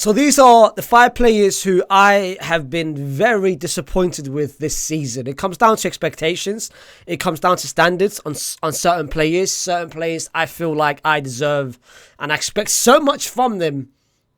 So these are the 5 players who I have been very disappointed with this season. It comes down to expectations. It comes down to standards on certain players. Certain players I feel like I deserve and I expect so much from them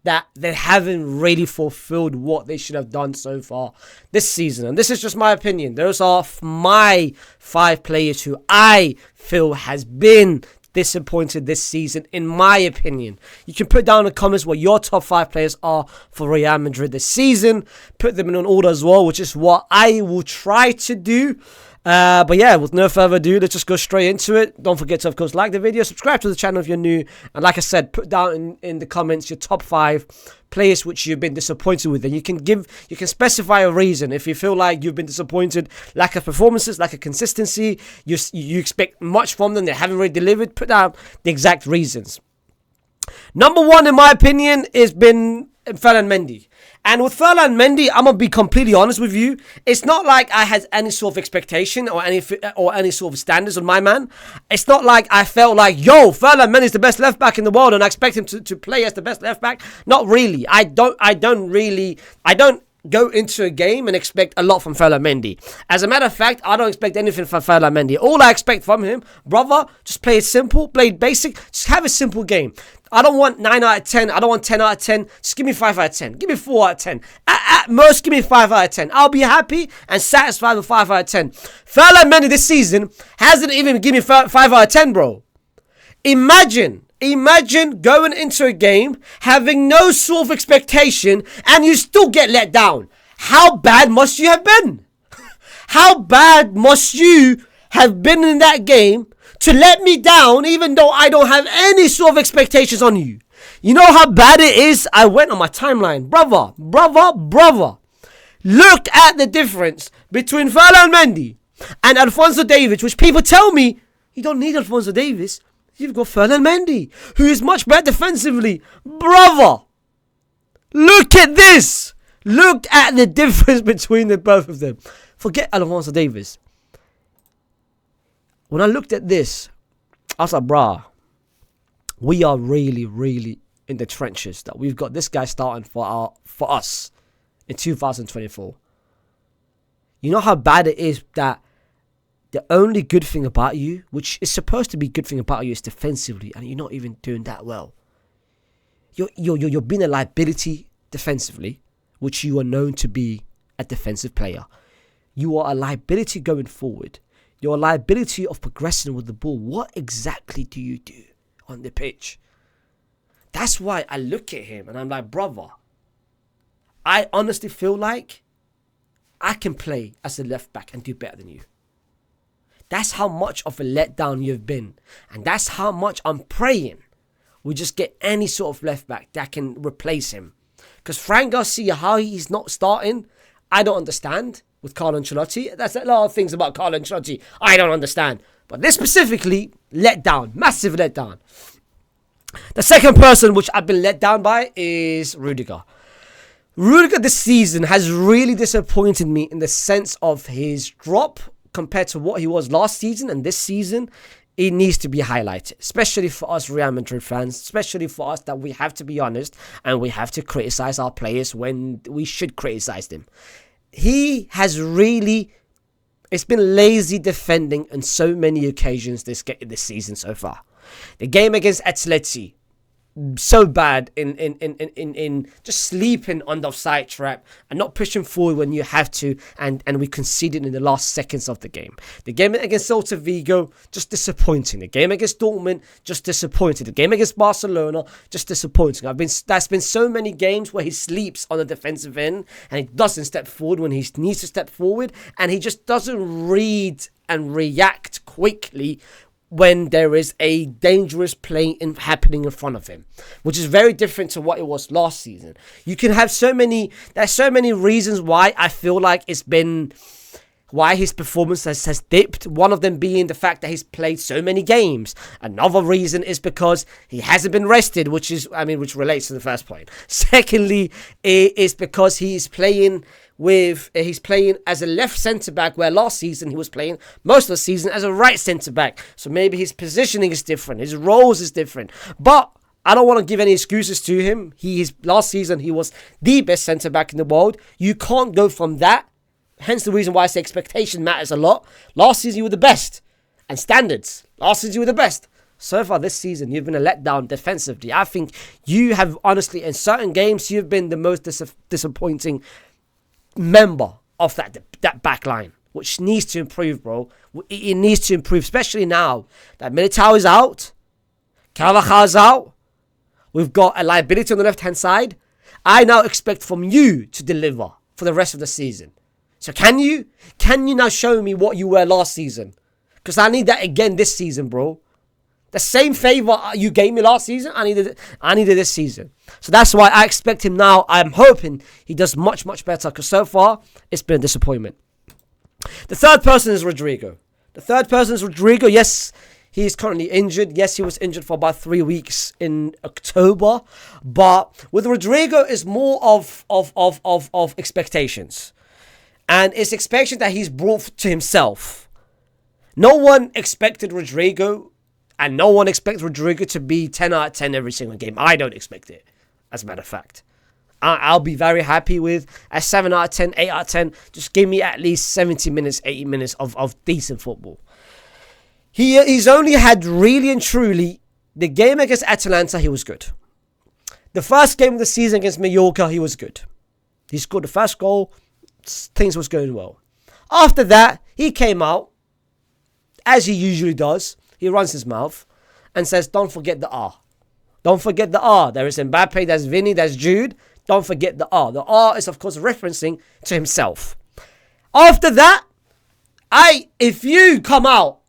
that they haven't really fulfilled what they should have done so far this season. And this is just my opinion. Those are my 5 players who I feel has been disappointed this season, in my opinion. You can put down in the comments what your top 5 players are for Real Madrid this season. Put them in an order as well, which is what I will try to do. But yeah, with no further ado, let's just go straight into it. Don't forget to, of course, like the video, subscribe to the channel if you're new, and like I said, put down in the comments your top 5 players which you've been disappointed with, and you can specify a reason. If you feel like you've been disappointed, lack of performances, lack of consistency, you expect much from them, they haven't really delivered, put down the exact reasons. Number 1, in my opinion, has been Ferland Mendy. And with Ferland Mendy, I'm going to be completely honest with you. It's not like I had any sort of expectation or any sort of standards on my man. It's not like I felt like, yo, Ferland Mendy is the best left back in the world and I expect him to play as the best left back. Not really. I don't go into a game and expect a lot from Ferland Mendy. As a matter of fact, I don't expect anything from Ferland Mendy. All I expect from him, brother, just play it simple, play it basic, just have a simple game. I don't want 9 out of 10. I don't want 10 out of 10. Just give me 5 out of 10. Give me 4 out of 10. At most, give me 5 out of 10. I'll be happy and satisfied with 5 out of 10. Ferland Mendy this season hasn't even given me 5 out of 10, bro. Imagine going into a game having no sort of expectation and you still get let down. How bad must you have been? How bad must you have been in that game to let me down even though I don't have any sort of expectations on you? You know how bad it is? I went on my timeline. Brother. Look at the difference between Ferland Mendy and Alphonso Davies, which people tell me, you don't need Alphonso Davies. You've got Ferland Mendy, who is much better defensively. Brother, look at this. Look at the difference between the both of them. Forget Alphonso Davies. When I looked at this, I was like, brah, we are really, really in the trenches that we've got this guy starting for us in 2024. You know how bad it is that the only good thing about you, which is supposed to be a good thing about you, is defensively, and you're not even doing that well. You're being a liability defensively, which you are known to be a defensive player. You are a liability going forward. You're a liability of progressing with the ball. What exactly do you do on the pitch? That's why I look at him and I'm like, brother, I honestly feel like I can play as a left back and do better than you. That's how much of a letdown you've been. And that's how much I'm praying we just get any sort of left back that can replace him. Because Frank Garcia, how he's not starting, I don't understand with Carlo Ancelotti. That's a lot of things about Carlo Ancelotti I don't understand. But this specifically, letdown. Massive letdown. The second person which I've been let down by is Rüdiger. Rüdiger this season has really disappointed me in the sense of his drop compared to what he was last season, and this season it needs to be highlighted, especially for us Real Madrid fans, especially for us that we have to be honest and we have to criticize our players when we should criticize them. He has really, it's been lazy defending on so many occasions this season so far. The game against Atleti, so bad in just sleeping on the offside trap and not pushing forward when you have to, and we conceded in the last seconds of the game. The game against Celta Vigo, just disappointing. The game against Dortmund, just disappointing. The game against Barcelona, just disappointing. That's been so many games where he sleeps on the defensive end and he doesn't step forward when he needs to step forward, and he just doesn't read and react quickly when there is a dangerous play happening in front of him, which is very different to what it was last season. You can have there's so many reasons why I feel like why his performance has dipped. One of them being the fact that he's played so many games. Another reason is because he hasn't been rested, which relates to the first point. Secondly, it is because he's playing as a left centre-back, where last season he was playing most of the season as a right centre-back. So maybe his positioning is different, his roles is different. But I don't want to give any excuses to him. Last season, he was the best centre-back in the world. You can't go from that. Hence the reason why I say expectation matters a lot. Last season, you were the best. And standards. Last season, you were the best. So far this season, you've been a letdown defensively. I think you have, honestly, in certain games, you've been the most disappointing member of that back line, which needs to improve, bro. It needs to improve, especially now that Militao is out, Carvajal's out. We've got a liability on the left-hand side. I now expect from you to deliver for the rest of the season. So can you now show me what you were last season? Because I need that again this season, bro. The same favour you gave me last season, I needed this season. So that's why I expect him now. I'm hoping he does much, much better. Because so far, it's been a disappointment. The third person is Rodrygo. Yes, he is currently injured. Yes, he was injured for about 3 weeks in October. But with Rodrygo, it's more of expectations. And it's expectation that he's brought to himself. No one expected Rodrygo. And no one expects Rodrygo to be 10 out of 10 every single game. I don't expect it, as a matter of fact. I'll be very happy with a 7 out of 10, 8 out of 10. Just give me at least 70 minutes, 80 minutes of decent football. He's only had really and truly, the game against Atalanta, he was good. The first game of the season against Mallorca, he was good. He scored the first goal. Things was going well. After that, he came out, as he usually does. He runs his mouth and says, don't forget the R. Don't forget the R. There is Mbappé, there's Vinny, there's Jude. Don't forget the R. The R is, of course, referencing to himself. After that, if you come out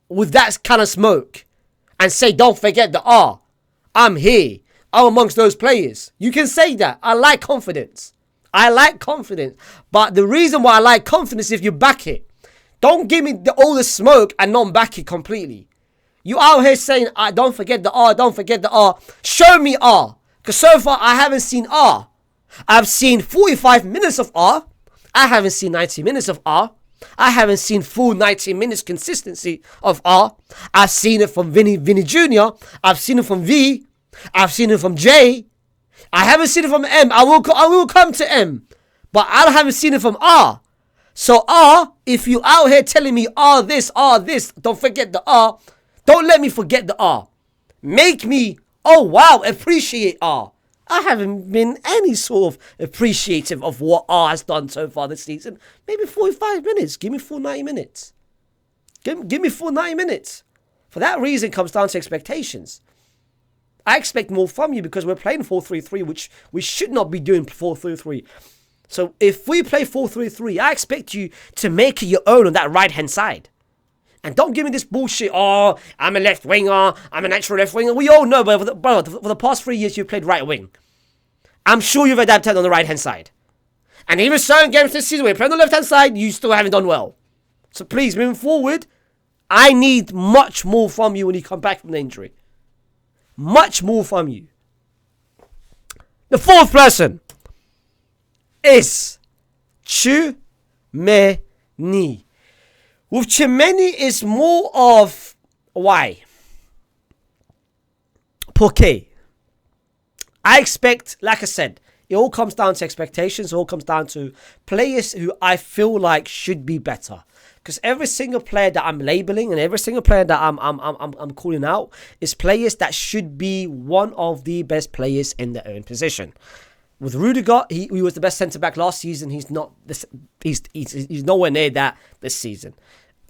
with that kind of smoke and say, don't forget the R, I'm here. I'm amongst those players. You can say that. I like confidence. But the reason why I like confidence is if you back it. Don't give me all the smoke and not back it completely. You out here saying, don't forget the R, don't forget the R. Show me R. Because so far, I haven't seen R. I've seen 45 minutes of R. I haven't seen 90 minutes of R. I haven't seen full 90 minutes consistency of R. I've seen it from Vinny Jr. I've seen it from V. I've seen it from J. I haven't seen it from M. I will come to M. But I haven't seen it from R. So R, if you out here telling me R this, don't forget the R. Don't let me forget the R. Make me, oh wow, appreciate R. I haven't been any sort of appreciative of what R has done so far this season. Maybe 45 minutes. Give me full 90 minutes. Give me full 90 minutes. For that reason, it comes down to expectations. I expect more from you because we're playing 4-3-3, which we should not be doing 4-3-3. So if we play 4-3-3, I expect you to make it your own on that right-hand side. And don't give me this bullshit, oh, I'm a left winger, I'm a natural left winger. We all know, but for the past 3 years, you've played right wing. I'm sure you've adapted on the right-hand side. And even certain games this season, where you play on the left-hand side, you still haven't done well. So please, moving forward, I need much more from you when you come back from the injury. Much more from you. The fourth person is Tchouaméni. With Tchouaméni, it's more of why. Porque. I expect, like I said, it all comes down to expectations. It all comes down to players who I feel like should be better. Because every single player that I'm labeling and every single player that I'm calling out is players that should be one of the best players in their own position. With Rüdiger, he was the best centre-back last season. He's not. He's nowhere near that this season.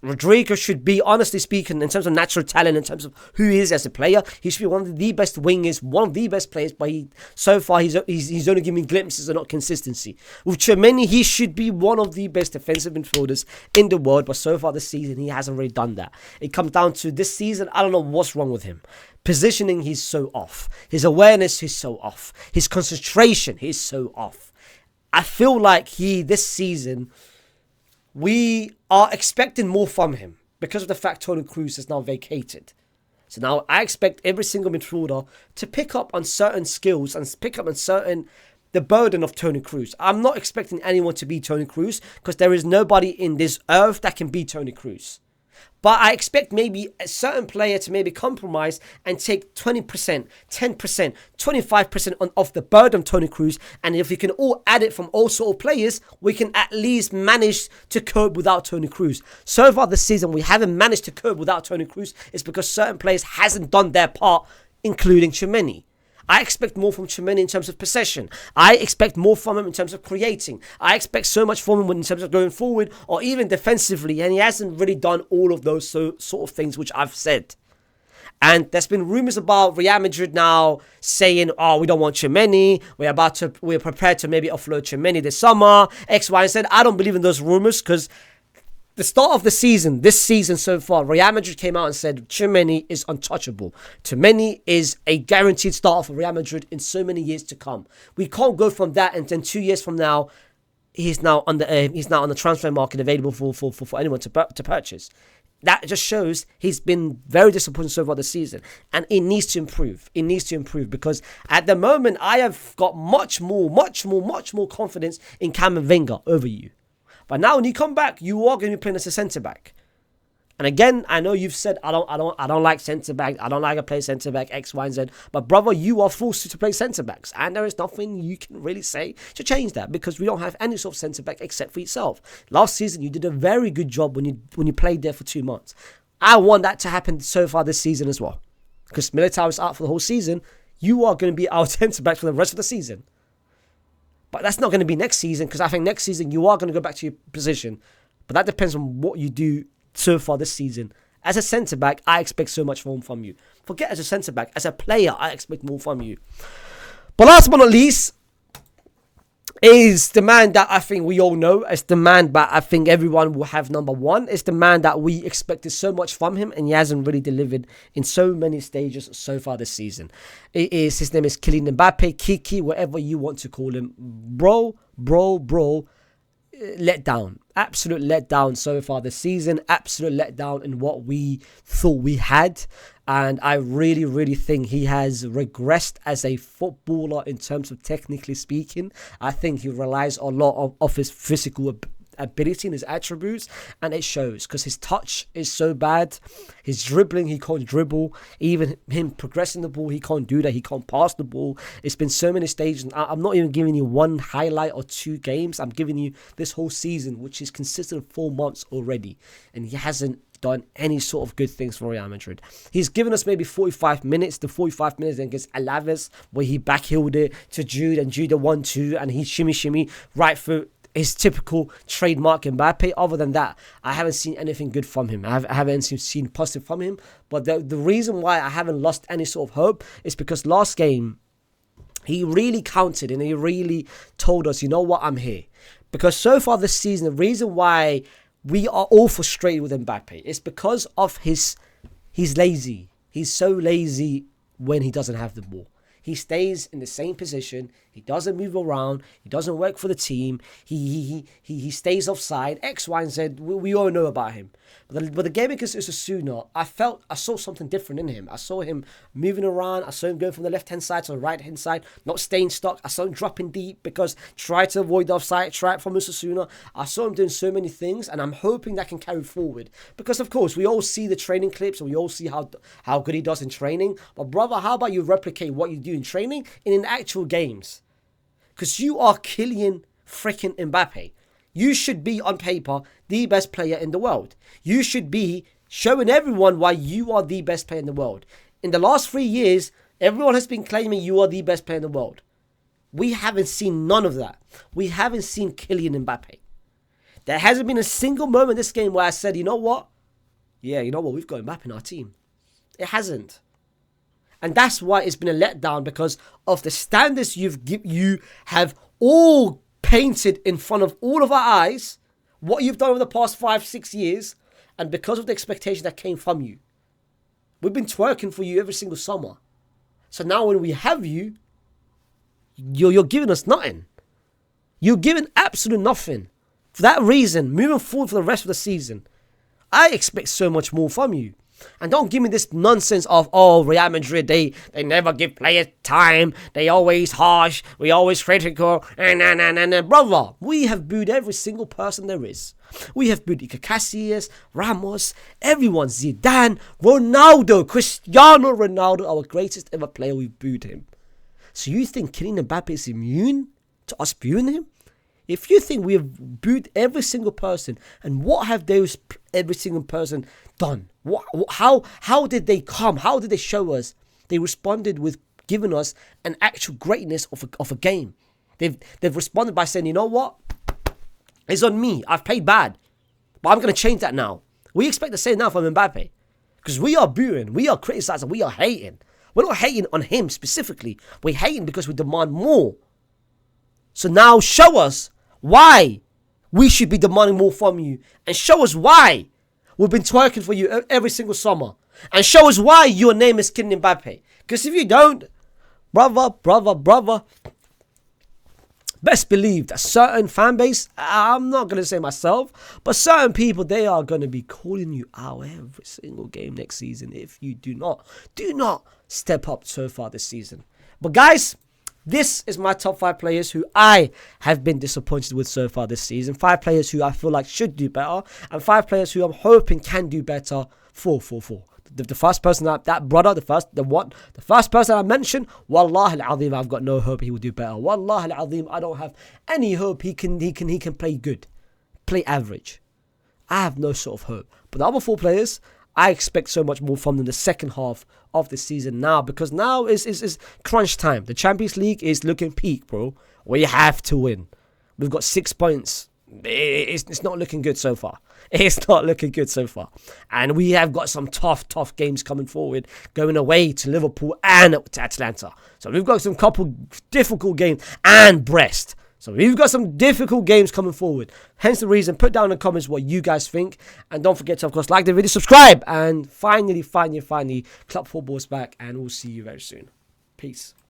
Rodrygo should be, honestly speaking, in terms of natural talent, in terms of who he is as a player, he should be one of the best wingers, one of the best players. But so far, he's only giving glimpses and not consistency. With Tchouaméni, he should be one of the best defensive midfielders in the world. But so far this season, he hasn't really done that. It comes down to this season, I don't know what's wrong with him. Positioning, he's so off. His awareness, he's so off. His concentration, he's so off. I feel like this season, we are expecting more from him because of the fact Toni Kroos is now vacated. So now I expect every single midfielder to pick up on certain skills and pick up on the burden of Toni Kroos. I'm not expecting anyone to be Toni Kroos because there is nobody in this earth that can be Toni Kroos. But I expect maybe a certain player to maybe compromise and take 20%, 10%, 25% off the burden of Toni Kroos. And if we can all add it from all sort of players, we can at least manage to cope without Toni Kroos. So far this season, we haven't managed to cope without Toni Kroos. It's because certain players hasn't done their part, including Tchouaméni. I expect more from Tchouaméni in terms of possession. I expect more from him in terms of creating. I expect so much from him in terms of going forward or even defensively. And he hasn't really done all of those sort of things which I've said. And there's been rumours about Real Madrid now saying, oh, we don't want Tchouaméni. We're prepared to maybe offload Tchouaméni this summer. X, Y, and Z. I don't believe in those rumours because the start of the season, this season so far, Real Madrid came out and said Tchouaméni is untouchable. Tchouaméni is a guaranteed starter for Real Madrid in so many years to come. We can't go from that and then 2 years from now, he's now on the transfer market available for anyone to purchase. That just shows he's been very disappointing so far this season. And it needs to improve. It needs to improve because at the moment, I have got much more confidence in Camavinga over you. But now when you come back, you are going to be playing as a centre-back. And again, I know you've said, I don't like centre-back. I don't like to play centre-back, X, Y, and Z. But brother, you are forced to play centre-backs. And there is nothing you can really say to change that because we don't have any sort of centre-back except for yourself. Last season, you did a very good job when you played there for 2 months. I want that to happen so far this season as well. Because Militao is out for the whole season. You are going to be our centre-back for the rest of the season. But that's not going to be next season because I think next season you are going to go back to your position. But that depends on what you do so far this season. As a centre-back, I expect so much more from you. Forget as a centre-back. As a player, I expect more from you. But last but not least is the man that I think we all know. It's the man that I think everyone will have number one. It's the man that we expected so much from him and he hasn't really delivered in so many stages so far this season. His name is Kylian Mbappé, Kiki, whatever you want to call him. Bro, let down. Absolute letdown so far this season. Absolute letdown in what we thought we had. And I really think he has regressed as a footballer in terms of technically speaking. I think he relies a lot of his physical ability and his attributes, and it shows because his touch is so bad. His dribbling, he can't dribble. Even him progressing the ball, he can't do that. He can't pass the ball. It's been so many stages. I'm not even giving you one highlight or 2 games. I'm giving you this whole season, which is consistent of 4 months already, and he hasn't done any sort of good things for Real Madrid. He's given us maybe 45 minutes, the 45 minutes against Alaves, where he backheeled it to Jude, and Jude 1-2, and he shimmy right through his typical trademark Mbappe. Other than that, I haven't seen anything good from him. I haven't seen positive from him. But the reason why I haven't lost any sort of hope is because last game, he really counted and he really told us, you know what, I'm here. Because so far this season, the reason why we are all frustrated with Mbappe is because of he's lazy. He's so lazy when he doesn't have the ball. He stays in the same position. He doesn't move around. He doesn't work for the team. He stays offside. X, Y, and Z. We all know about him. But the game against Osasuna, I saw something different in him. I saw him moving around. I saw him going from the left-hand side to the right-hand side, not staying stuck. I saw him dropping deep because try to avoid the offside trap from Osasuna. I saw him doing so many things, and I'm hoping that can carry forward. Because, of course, we all see the training clips, and we all see how good he does in training. But, brother, how about you replicate what you do in training and in actual games? Because you are Kylian freaking Mbappe. You should be, on paper, the best player in the world. You should be showing everyone why you are the best player in the world. In the last 3 years, everyone has been claiming you are the best player in the world. We haven't seen none of that. We haven't seen Kylian Mbappe. There hasn't been a single moment in this game where I said, you know what? Yeah, you know what? We've got Mbappe in our team. It hasn't. And that's why it's been a letdown, because of the standards you have all painted in front of all of our eyes, what you've done over the past 5-6 years, and because of the expectation that came from you. We've been twerking for you every single summer. So now when we have you, you're giving us nothing. You're giving absolute nothing. For that reason, moving forward for the rest of the season, I expect so much more from you. And don't give me this nonsense of, oh, Real Madrid, they never give players time. They always harsh. We always critical. Brother, we have booed every single person there is. We have booed Iker Casillas, Ramos, everyone. Zidane, Ronaldo, Cristiano Ronaldo, our greatest ever player, we've booed him. So you think Kylian Mbappé is immune to us booing him? If you think we have booed every single person, and what have those every single person done? How did they come? How did they show us? They responded with giving us an actual greatness of a game. They've responded by saying, you know what? It's on me. I've played bad, but I'm going to change that now. We expect the same now from Mbappe, because we are booing, we are criticizing, we are hating. We're not hating on him specifically. We're hating because we demand more. So now show us why we should be demanding more from you. And show us why we've been twerking for you every single summer. And show us why your name is Kylian Mbappe. Because if you don't, brother, best believe that certain fan base, I'm not going to say myself, but certain people, they are going to be calling you out every single game next season if you do not step up so far this season. But guys, this is my top 5 players who I have been disappointed with so far this season. 5 players who I feel like should do better, and 5 players who I'm hoping can do better. 4. The first person the first person I mentioned, Wallahi al-Azim, I've got no hope he will do better. Wallahi al-Azim, I don't have any hope he can play good, play average. I have no sort of hope. But the other 4 players, I expect so much more from them the second half of the season now, because now is crunch time. The Champions League is looking peak, bro. We have to win. We've got 6 points. It's not looking good so far. It's not looking good so far. And we have got some tough games coming forward, going away to Liverpool and to Atlanta. So we've got some couple difficult games, and Brest. So we've got some difficult games coming forward. Hence the reason, put down in the comments what you guys think. And don't forget to, of course, like the video, subscribe. And finally, Club Football is back. And we'll see you very soon. Peace.